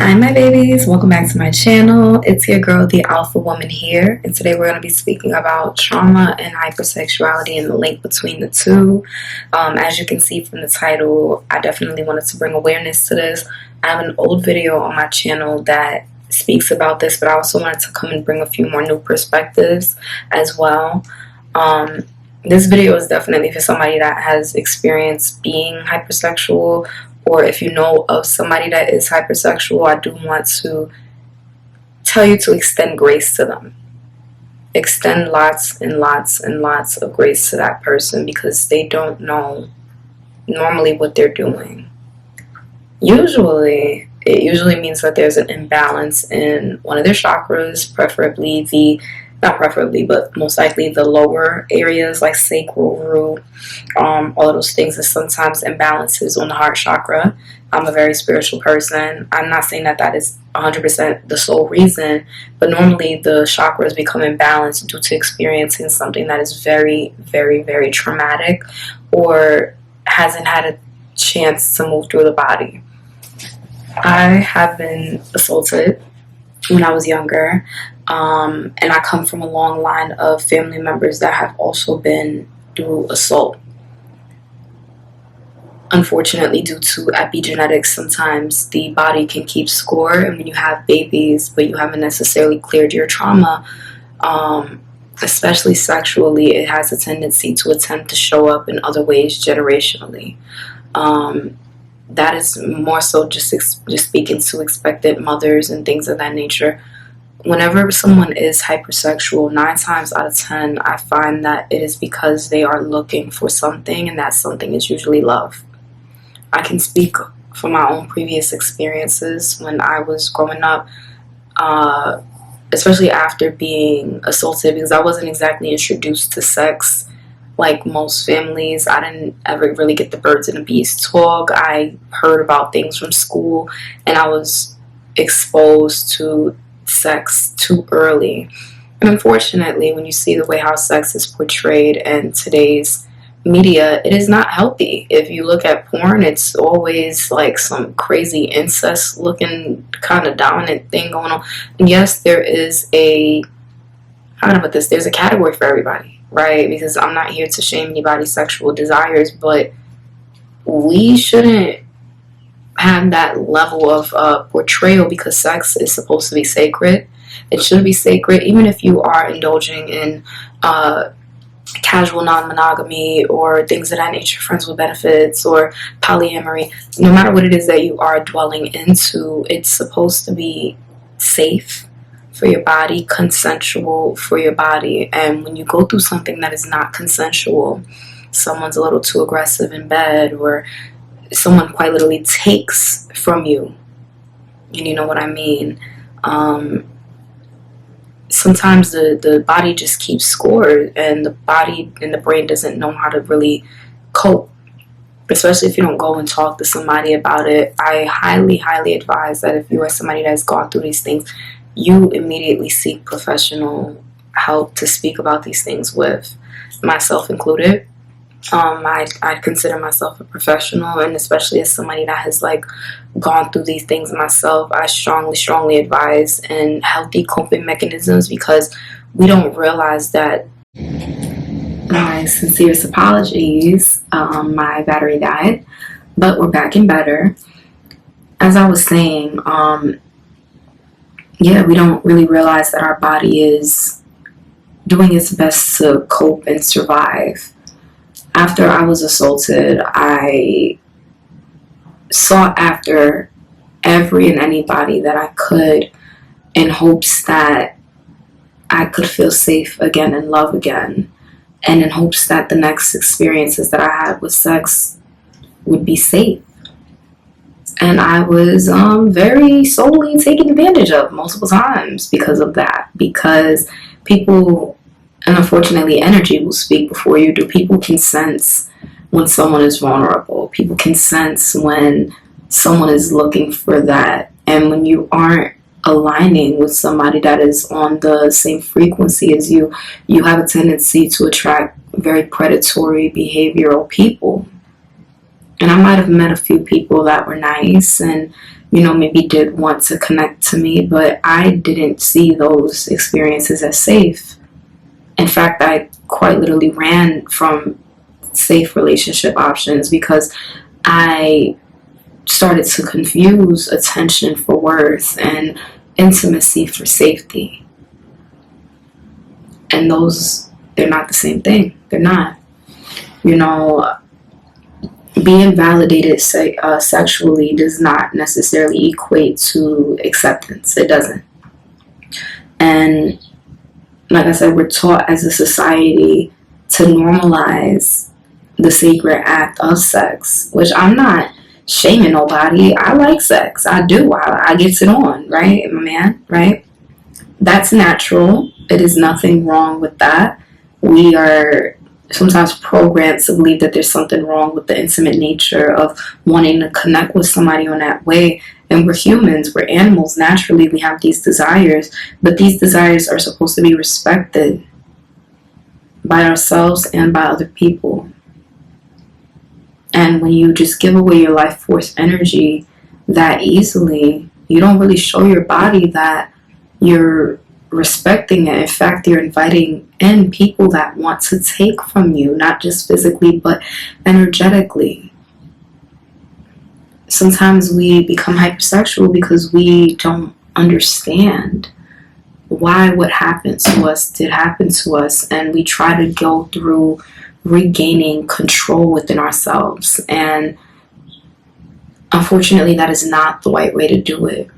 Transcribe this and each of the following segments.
Hi my babies, welcome back to my channel. It's your girl, the Alpha Woman here, and today we're going to be speaking about trauma and hypersexuality and the link between the two. As you can see from the title, I definitely wanted to bring awareness to this. I have an old video on my channel that speaks about this, but I also wanted to come and bring a few more new perspectives as well. This video is definitely for somebody that has experienced being hypersexual, or if you know of somebody that is hypersexual. I do want to tell you to extend grace to them. Extend lots and lots and lots of grace to that person, because they don't know normally what they're doing. It usually means that there's an imbalance in one of their chakras, not preferably, but most likely the lower areas like sacral, root, all of those things. There's sometimes imbalances on the heart chakra. I'm a very spiritual person. I'm not saying that is 100% the sole reason, but normally the chakras become imbalanced due to experiencing something that is very, very, very traumatic, or hasn't had a chance to move through the body. I have been assaulted when I was younger. And I come from a long line of family members that have also been through assault. Unfortunately, due to epigenetics, sometimes the body can keep score, and when you have babies but you haven't necessarily cleared your trauma, especially sexually, it has a tendency to attempt to show up in other ways generationally. That is more so just speaking to expectant mothers and things of that nature. Whenever someone is hypersexual, 9 times out of 10, I find that it is because they are looking for something, and that something is usually love. I can speak from my own previous experiences when I was growing up, especially after being assaulted, because I wasn't exactly introduced to sex like most families. I didn't ever really get the birds and the bees talk. I heard about things from school, and I was exposed to sex too early. And unfortunately, when you see the way how sex is portrayed in today's media, it is not healthy. If you look at porn, it's always like some crazy incest looking kind of dominant thing going on. And yes, there is there's a category for everybody, right? Because I'm not here to shame anybody's sexual desires, but we shouldn't have that level of portrayal, because sex is supposed to be sacred. It should be sacred, even if you are indulging in casual non-monogamy or things of that nature, friends with benefits or polyamory. No matter what it is that you are dwelling into, it's supposed to be safe for your body, consensual for your body. And when you go through something that is not consensual, someone's a little too aggressive in bed, or someone quite literally takes from you, and you know what I mean. Sometimes the body just keeps score, and the body and the brain doesn't know how to really cope, especially if you don't go and talk to somebody about it. I highly, highly advise that if you are somebody that has gone through these things, you immediately seek professional help to speak about these things with, myself included. I consider myself a professional, and especially as somebody that has gone through these things myself, I strongly advise in healthy coping mechanisms, because we don't realize that. My sincerest apologies, my battery died, but we're back and better. As I was saying, we don't really realize that our body is doing its best to cope and survive. After I was assaulted, I sought after every and anybody that I could, in hopes that I could feel safe again and love again, and in hopes that the next experiences that I had with sex would be safe. And I was very solely taken advantage of multiple times because of that, because people, and unfortunately, energy will speak before you do. People can sense when someone is vulnerable. People can sense when someone is looking for that. And when you aren't aligning with somebody that is on the same frequency as you, you have a tendency to attract very predatory behavioral people. And I might have met a few people that were nice, and maybe did want to connect to me, but I didn't see those experiences as safe. In fact, I quite literally ran from safe relationship options because I started to confuse attention for worth and intimacy for safety. And they're not the same thing. They're not. Being validated sexually does not necessarily equate to acceptance. It doesn't. And like I said, we're taught as a society to normalize the sacred act of sex, which I'm not shaming nobody. I like sex. I do. I get it on, right? My man, right? That's natural. It is nothing wrong with that. We are sometimes programmed to believe that there's something wrong with the intimate nature of wanting to connect with somebody on that way. And we're humans, we're animals. Naturally, we have these desires, but these desires are supposed to be respected by ourselves and by other people. And when you just give away your life force energy that easily, you don't really show your body that you're respecting it. In fact, you're inviting in people that want to take from you, not just physically, but energetically. Sometimes we become hypersexual because we don't understand why what happened to us did happen to us, and we try to go through regaining control within ourselves. And unfortunately, that is not the right way to do it.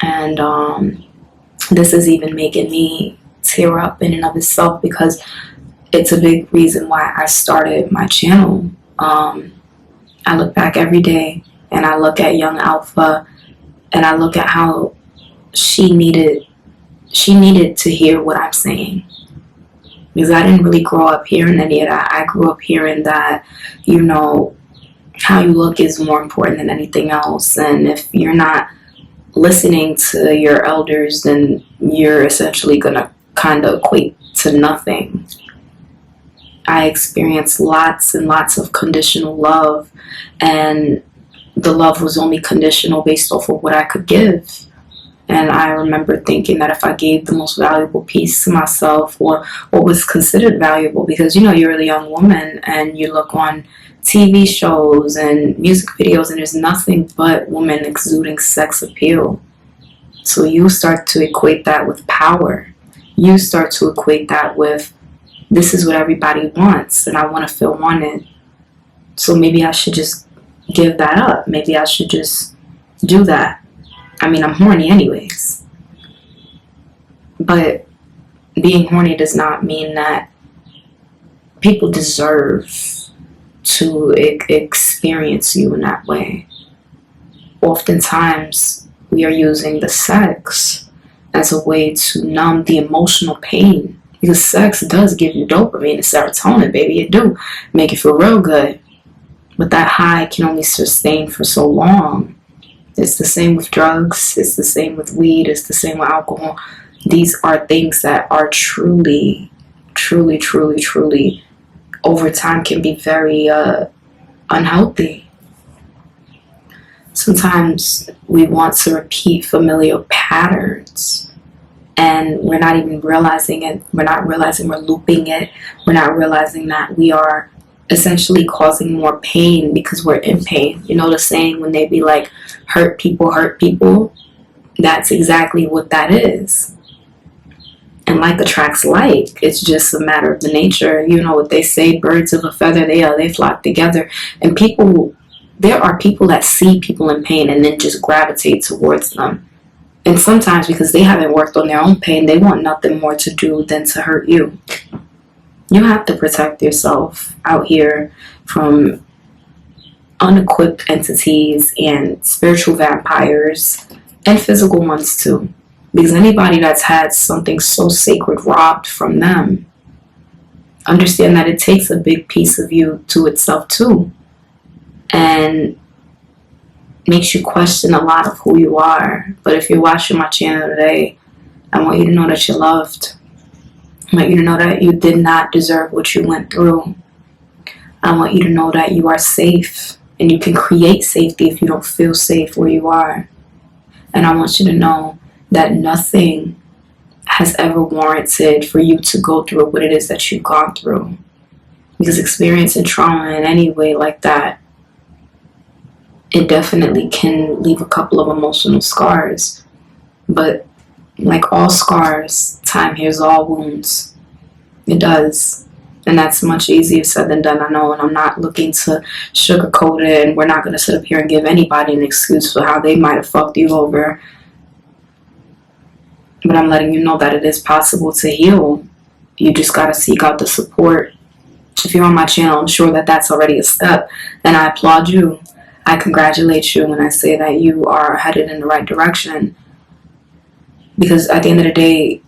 And this is even making me tear up in and of itself, because it's a big reason why I started my channel. I look back every day and I look at young Alpha and I look at how she needed to hear what I'm saying, because I didn't really grow up hearing any of that. I grew up hearing that, how you look is more important than anything else, and if you're not listening to your elders, then you're essentially gonna kind of equate to nothing. I experienced lots and lots of conditional love, and the love was only conditional based off of what I could give. And I remember thinking that if I gave the most valuable piece to myself, or what was considered valuable, because you're a young woman and you look on TV shows and music videos and there's nothing but women exuding sex appeal. So you start to equate that with power. You start to equate that with, this is what everybody wants and I want to feel wanted. So maybe I should just give that up. Maybe I should just do that. I mean, I'm horny anyways. But being horny does not mean that people deserve to experience you in that way. Oftentimes, we are using the sex as a way to numb the emotional pain, because sex does give you dopamine and serotonin, baby. It do make you feel real good, but that high can only sustain for so long. It's the same with drugs, it's the same with weed, it's the same with alcohol. These are things that are truly, truly, truly, truly, over time can be very unhealthy. Sometimes we want to repeat familiar patterns, and we're not even realizing it. We're not realizing we're looping it. We're not realizing that we are essentially causing more pain because we're in pain. You know the saying when they be like, hurt people? That's exactly what that is. And like attracts like. It's just a matter of the nature. You know what they say, birds of a feather, they flock together. And there are people that see people in pain and then just gravitate towards them. And sometimes because they haven't worked on their own pain, they want nothing more to do than to hurt you. You have to protect yourself out here from unequipped entities and spiritual vampires and physical ones too. Because anybody that's had something so sacred robbed from them, understand that it takes a big piece of you to itself too. And makes you question a lot of who you are. But if you're watching my channel today, I want you to know that you're loved. I want you to know that you did not deserve what you went through. I want you to know that you are safe. And you can create safety if you don't feel safe where you are. And I want you to know that nothing has ever warranted for you to go through what it is that you've gone through. Because experiencing trauma in any way like that, it definitely can leave a couple of emotional scars. But like all scars, time heals all wounds. It does. And that's much easier said than done, I know. And I'm not looking to sugarcoat it. And we're not going to sit up here and give anybody an excuse for how they might have fucked you over. But I'm letting you know that it is possible to heal. You just got to seek out the support. If you're on my channel, I'm sure that that's already a step. And I applaud you. I congratulate you when I say that you are headed in the right direction. Because at the end of the day,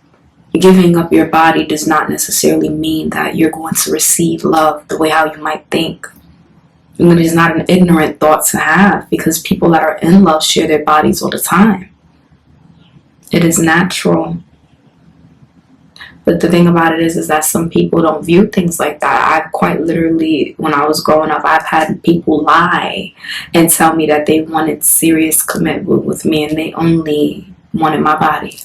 giving up your body does not necessarily mean that you're going to receive love the way how you might think. And it is not an ignorant thought to have, because people that are in love share their bodies all the time. It is natural. But the thing about it is that some people don't view things like that. I've quite literally, when I was growing up, I've had people lie and tell me that they wanted serious commitment with me and they only wanted my body.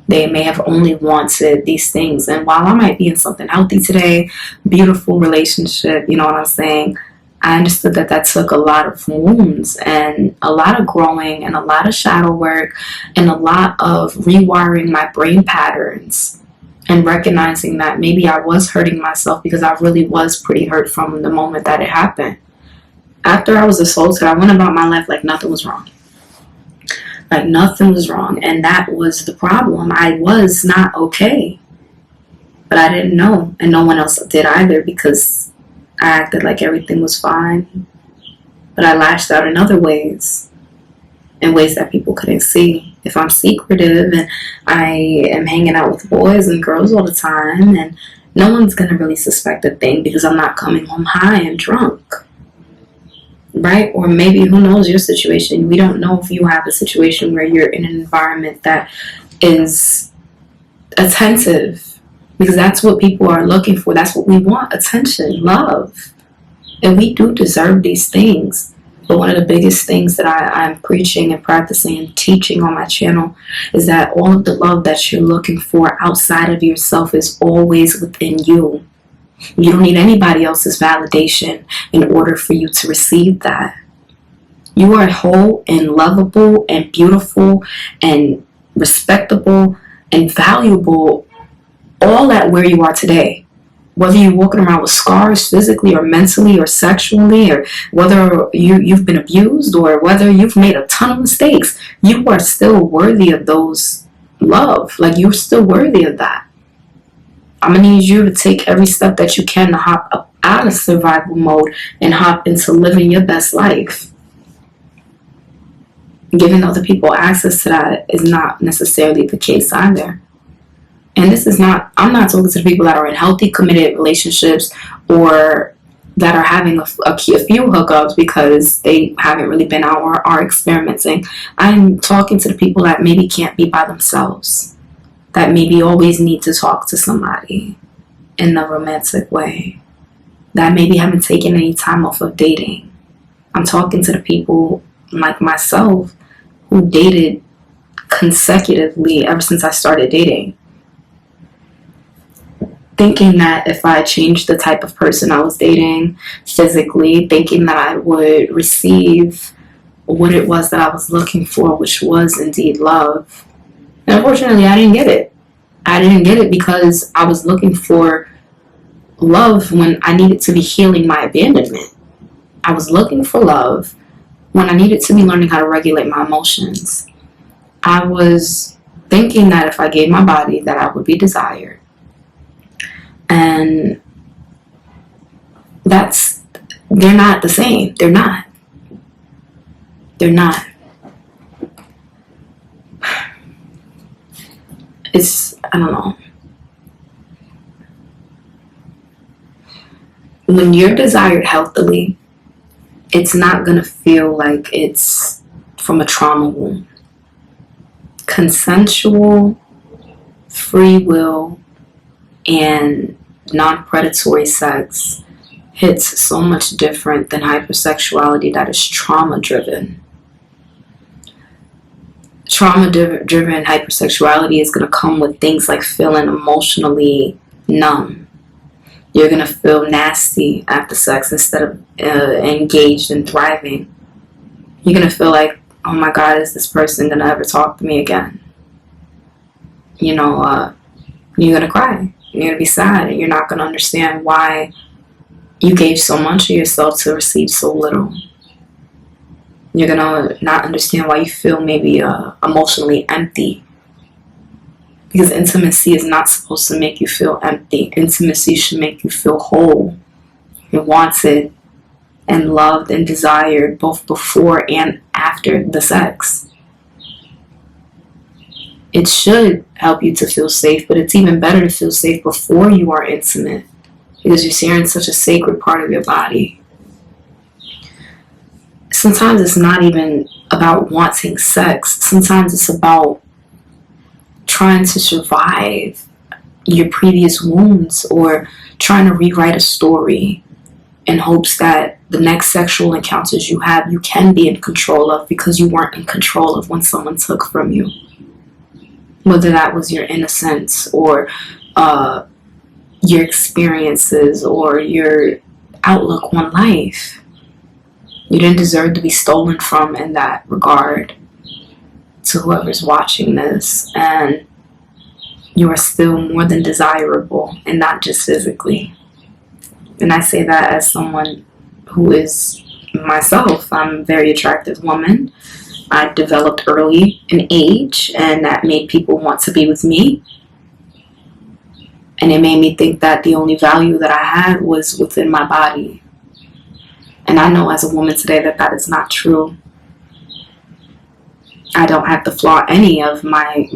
They may have only wanted these things. And while I might be in something healthy today, beautiful relationship, you know what I'm saying? I understood that that took a lot of wounds and a lot of growing and a lot of shadow work and a lot of rewiring my brain patterns and recognizing that maybe I was hurting myself because I really was pretty hurt from the moment that it happened. After I was assaulted, I went about my life like nothing was wrong. Like nothing was wrong. And that was the problem. I was not okay. But I didn't know. And no one else did either, because I acted like everything was fine. But I lashed out in other ways. In ways that people couldn't see. If I'm secretive and I am hanging out with boys and girls all the time, and no one's going to really suspect a thing because I'm not coming home high and drunk. Right? Or maybe, who knows your situation. We don't know if you have a situation where you're in an environment that is attentive, because that's what people are looking for. That's what we want: attention, love. And we do deserve these things. But one of the biggest things that I'm preaching and practicing and teaching on my channel is that all of the love that you're looking for outside of yourself is always within you. You don't need anybody else's validation in order for you to receive that. You are whole and lovable and beautiful and respectable and valuable, all at where you are today. Whether you're walking around with scars physically or mentally or sexually, or whether you've been abused, or whether you've made a ton of mistakes, you are still worthy of those love. Like, you're still worthy of that. I'm going to need you to take every step that you can to hop up out of survival mode and hop into living your best life. Giving other people access to that is not necessarily the case either. And this is not, I'm not talking to the people that are in healthy, committed relationships or that are having a few hookups because they haven't really been out or are experimenting. I'm talking to the people that maybe can't be by themselves, that maybe always need to talk to somebody in a romantic way, that maybe haven't taken any time off of dating. I'm talking to the people like myself who dated consecutively ever since I started dating, thinking that if I changed the type of person I was dating physically, thinking that I would receive what it was that I was looking for, which was indeed love. And unfortunately, I didn't get it. I didn't get it because I was looking for love when I needed to be healing my abandonment. I was looking for love when I needed to be learning how to regulate my emotions. I was thinking that if I gave my body, that I would be desired. And they're not the same. They're not. I don't know. When you're desired healthily, it's not going to feel like it's from a trauma wound. Consensual, free will, and non-predatory sex hits so much different than hypersexuality that is trauma driven. Trauma driven hypersexuality is going to come with things like feeling emotionally numb. You're going to feel nasty after sex instead of engaged and thriving. You're going to feel like, oh my God, is this person going to ever talk to me again? You're going to cry. You're going to be sad, and you're not going to understand why you gave so much of yourself to receive so little. You're going to not understand why you feel maybe emotionally empty. Because intimacy is not supposed to make you feel empty. Intimacy should make you feel whole and wanted and loved and desired both before and after the sex. It should help you to feel safe, but it's even better to feel safe before you are intimate, because you're sharing such a sacred part of your body. Sometimes it's not even about wanting sex. Sometimes it's about trying to survive your previous wounds, or trying to rewrite a story in hopes that the next sexual encounters you have, you can be in control of, because you weren't in control of when someone took from you. Whether that was your innocence, or your experiences, or your outlook on life. You didn't deserve to be stolen from in that regard, to whoever's watching this. And you are still more than desirable, and not just physically. And I say that as someone who is myself. I'm a very attractive woman. I developed early in age, and that made people want to be with me. And it made me think that the only value that I had was within my body. And I know as a woman today that that is not true. I don't have to flaunt any of my